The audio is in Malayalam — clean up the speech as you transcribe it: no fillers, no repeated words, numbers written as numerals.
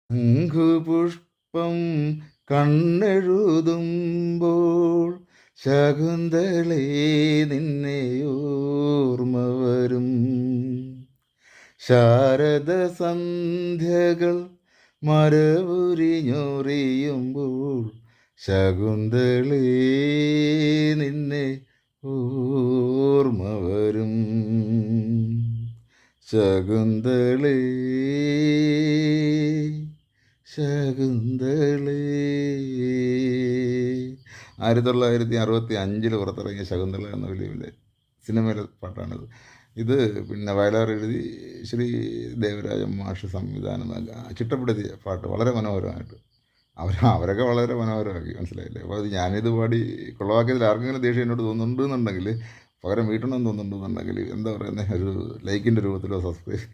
ശംഖുപുഷ്പം കണ്ണെഴുതുമ്പോൾ ശകുന്തളേ നിന്നെ ഓർമ്മ വരും. ശാരദ സന്ധ്യകൾ മരവുരിഞ്ഞൊറിയുമ്പോൾ ശകുന്തളേ നിന്നെ ഓർമ്മ വരും. ശകുന്തളേ ശകുന്തളേ. 1965 പുറത്തിറങ്ങിയ ശകുന്തള എന്ന വലിയ വലിയ സിനിമയിലെ പാട്ടാണിത്. ഇത് പിന്നെ വയലാർ എഴുതി ശ്രീ ദേവരാജൻ മാഷ് സംവിധാനം ചിട്ടപ്പെടുത്തിയ പാട്ട്, വളരെ മനോഹരമായിട്ട്. അവരൊക്കെ വളരെ മനോഹരമാക്കി, മനസ്സിലായില്ലേ? അപ്പോൾ അത് ഞാനിത് പാടി കുളവാക്കിയതിൽ ആർക്കെങ്കിലും ദേഷ്യം എന്നോട് തോന്നുന്നുണ്ടെന്നുണ്ടെങ്കിൽ, പകരം വീട്ടണമെന്ന് തോന്നുന്നുണ്ടെന്നുണ്ടെങ്കിൽ, എന്താ പറയുന്നത്, ഒരു ലൈക്കിൻ്റെ രൂപത്തിലോ സബ്സ്ക്രൈബ്